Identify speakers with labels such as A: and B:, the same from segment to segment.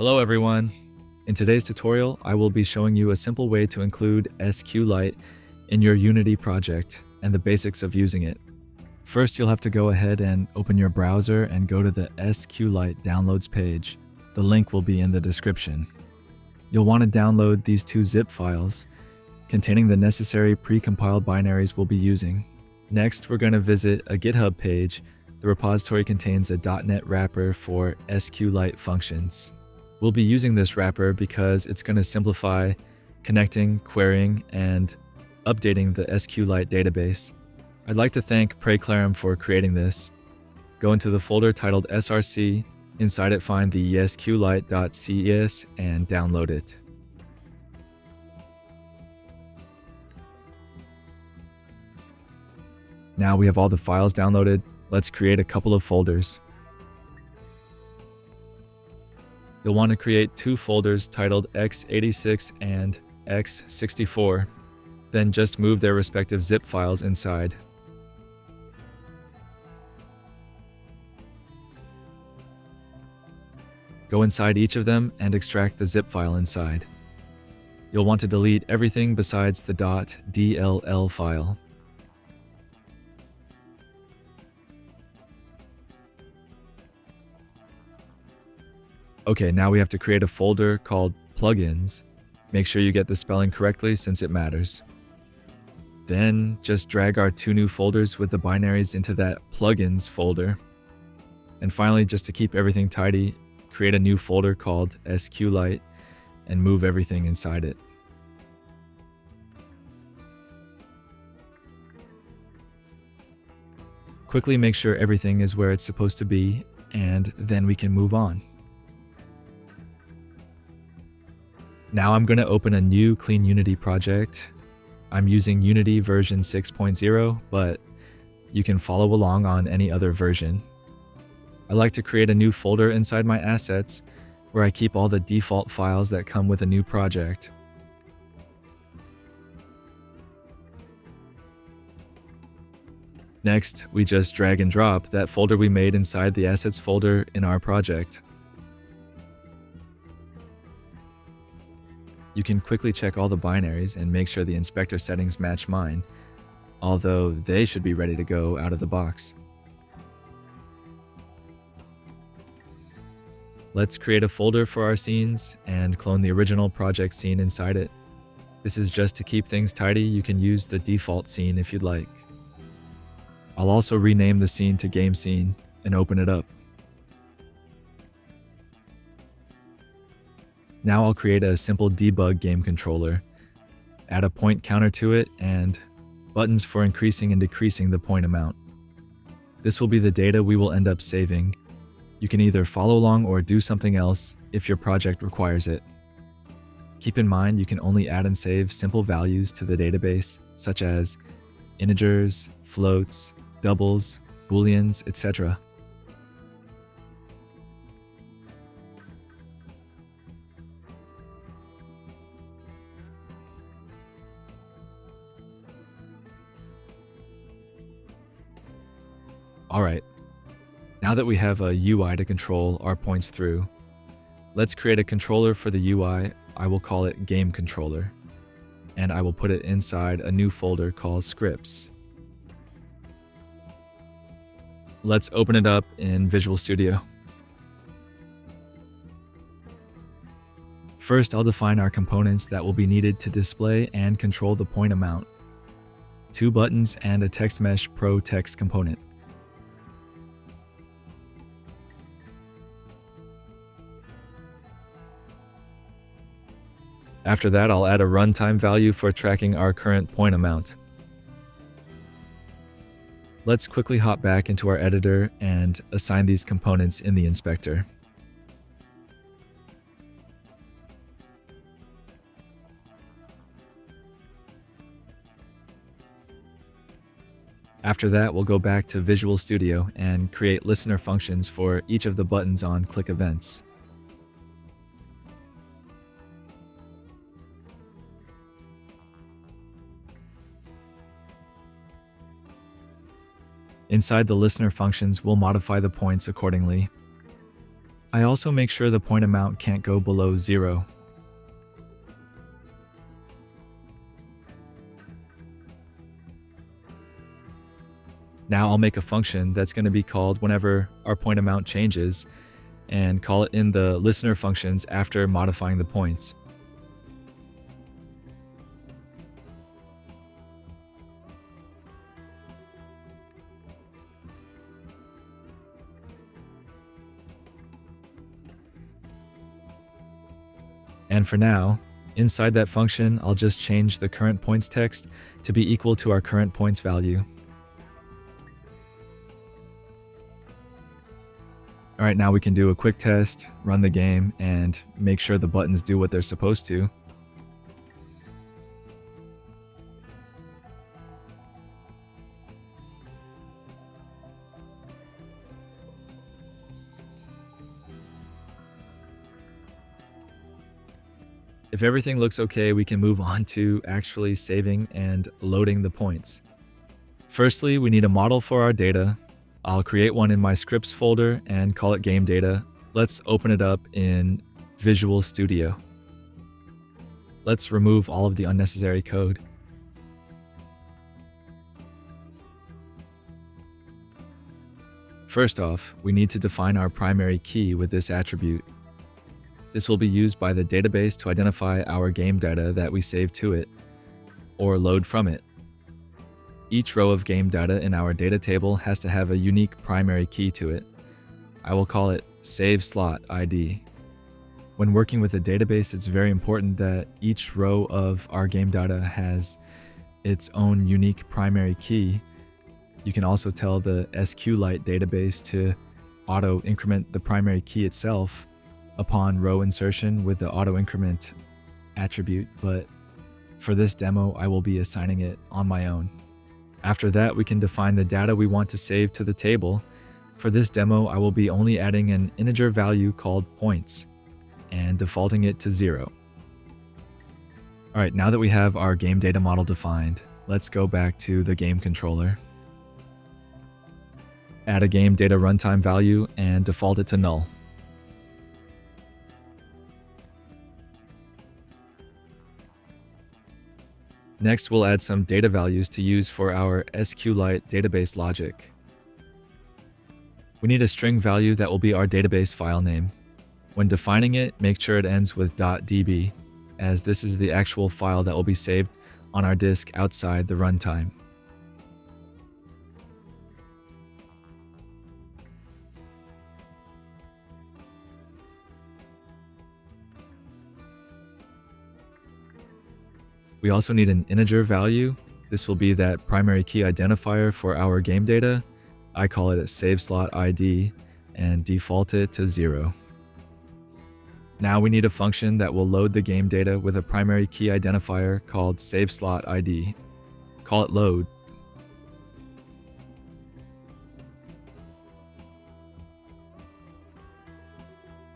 A: Hello everyone! In today's tutorial, I will be showing you a simple way to include SQLite in your Unity project and the basics of using it. First, you'll have to go ahead and open your browser and go to the SQLite downloads page. The link will be in the description. You'll want to download these two zip files containing the necessary pre-compiled binaries we'll be using. Next, we're going to visit a GitHub page. The repository contains a .NET wrapper for SQLite functions. We'll be using this wrapper because it's going to simplify connecting, querying, and updating the SQLite database. I'd like to thank PlayerPrefs for creating this. Go into the folder titled src. Inside it, find the SQLite.ces and download it. Now we have all the files downloaded. Let's create a couple of folders. You'll want to create two folders titled x86 and x64. Then just move their respective zip files inside. Go inside each of them and extract the zip file inside. You'll want to delete everything besides the .dll file. Okay, now we have to create a folder called plugins. Make sure you get the spelling correctly since it matters. Then just drag our two new folders with the binaries into that plugins folder. And finally, just to keep everything tidy, create a new folder called SQLite and move everything inside it. Quickly make sure everything is where it's supposed to be, and then we can move on. Now I'm going to open a new clean Unity project. I'm using Unity version 6.0, but you can follow along on any other version. I like to create a new folder inside my assets where I keep all the default files that come with a new project. Next, we just drag and drop that folder we made inside the assets folder in our project. You can quickly check all the binaries and make sure the inspector settings match mine, although they should be ready to go out of the box. Let's create a folder for our scenes and clone the original project scene inside it. This is just to keep things tidy. You can use the default scene if you'd like. I'll also rename the scene to game scene and open it up. Now I'll create a simple debug game controller, add a point counter to it, and buttons for increasing and decreasing the point amount. This will be the data we will end up saving. You can either follow along or do something else if your project requires it. Keep in mind you can only add and save simple values to the database, such as integers, floats, doubles, booleans, etc. Alright, now that we have a UI to control our points through, let's create a controller for the UI. I will call it Game Controller, and I will put it inside a new folder called Scripts. Let's open it up in Visual Studio. First, I'll define our components that will be needed to display and control the point amount. 2 buttons and a TextMesh Pro text component. After that, I'll add a runtime value for tracking our current point amount. Let's quickly hop back into our editor and assign these components in the inspector. After that, we'll go back to Visual Studio and create listener functions for each of the buttons on click events. Inside the listener functions, we'll modify the points accordingly. I also make sure the point amount can't go below 0. Now I'll make a function that's going to be called whenever our point amount changes, and call it in the listener functions after modifying the points. And for now, inside that function, I'll just change the current points text to be equal to our current points value. All right, now we can do a quick test, run the game, and make sure the buttons do what they're supposed to. If everything looks okay, we can move on to actually saving and loading the points. Firstly, we need a model for our data. I'll create one in my scripts folder and call it GameData. Let's open it up in Visual Studio. Let's remove all of the unnecessary code. First off, we need to define our primary key with this attribute. This will be used by the database to identify our game data that we save to it, or load from it. Each row of game data in our data table has to have a unique primary key to it. I will call it SaveSlotID. When working with a database, it's very important that each row of our game data has its own unique primary key. You can also tell the SQLite database to auto-increment the primary key itself upon row insertion with the auto-increment attribute, but for this demo, I will be assigning it on my own. After that, we can define the data we want to save to the table. For this demo, I will be only adding an integer value called points and defaulting it to 0. All right, now that we have our game data model defined, let's go back to the game controller. Add a game data runtime value and default it to null. Next, we'll add some data values to use for our SQLite database logic. We need a string value that will be our database file name. When defining it, make sure it ends with .db, as this is the actual file that will be saved on our disk outside the runtime. We also need an integer value. This will be that primary key identifier for our game data. I call it a SaveSlotID and default it to 0. Now we need a function that will load the game data with a primary key identifier called SaveSlotID. Call it load.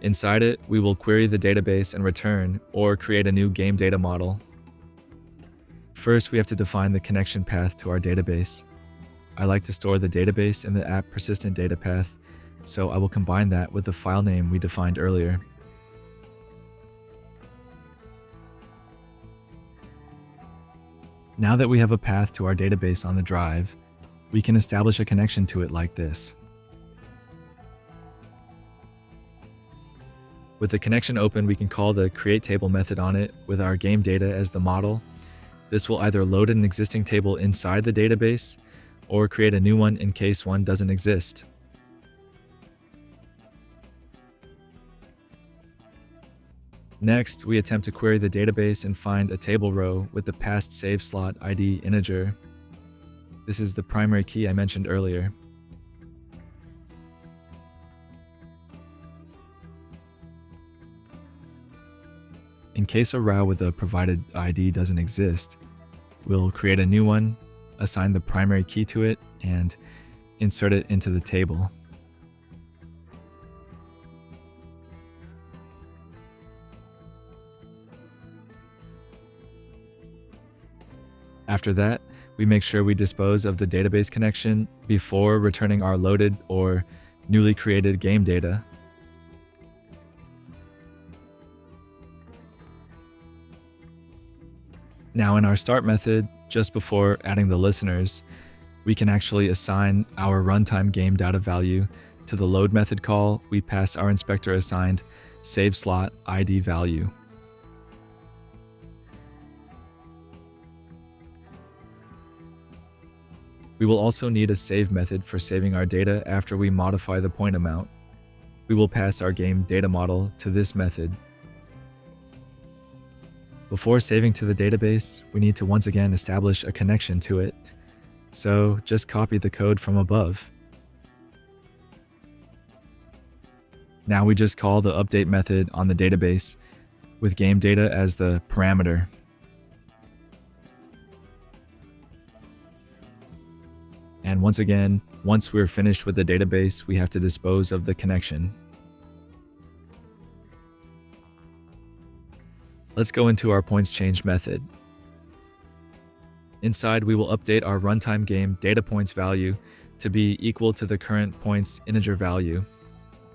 A: Inside it, we will query the database and return or create a new game data model. First, we have to define the connection path to our database. I like to store the database in the app persistent data path, so I will combine that with the file name we defined earlier. Now that we have a path to our database on the drive, we can establish a connection to it like this. With the connection open, we can call the createTable method on it with our game data as the model. This will either load an existing table inside the database or create a new one in case one doesn't exist. Next, we attempt to query the database and find a table row with the past SaveSlotID integer. This is the primary key I mentioned earlier. In case a row with a provided ID doesn't exist, we'll create a new one, assign the primary key to it, and insert it into the table. After that, we make sure we dispose of the database connection before returning our loaded or newly created game data. Now in our start method, just before adding the listeners, we can actually assign our runtime game data value to the load method call. We pass our inspector assigned save slot ID value. We will also need a save method for saving our data after we modify the point amount. We will pass our game data model to this method. Before saving to the database, we need to once again establish a connection to it. So just copy the code from above. Now we just call the update method on the database with GameData as the parameter. And once again, once we're finished with the database, we have to dispose of the connection. Let's go into our points change method. Inside, we will update our runtime game data points value to be equal to the current points integer value.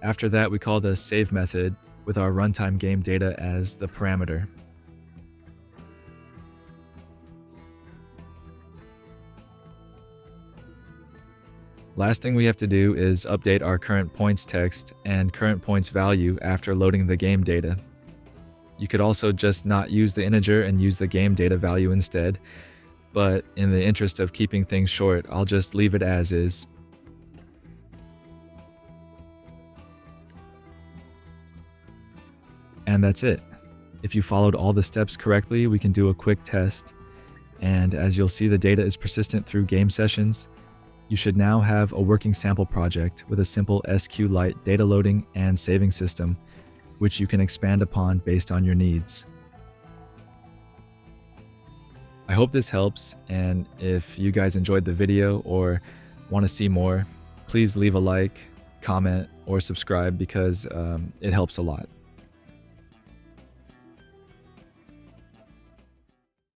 A: After that, we call the save method with our runtime game data as the parameter. Last thing we have to do is update our current points text and current points value after loading the game data. You could also just not use the integer and use the game data value instead, but in the interest of keeping things short, I'll just leave it as is. And that's it. If you followed all the steps correctly, we can do a quick test. And as you'll see, the data is persistent through game sessions. You should now have a working sample project with a simple SQLite data loading and saving system, which you can expand upon based on your needs. I hope this helps, and if you guys enjoyed the video or want to see more, please leave a like, comment, or subscribe because it helps a lot.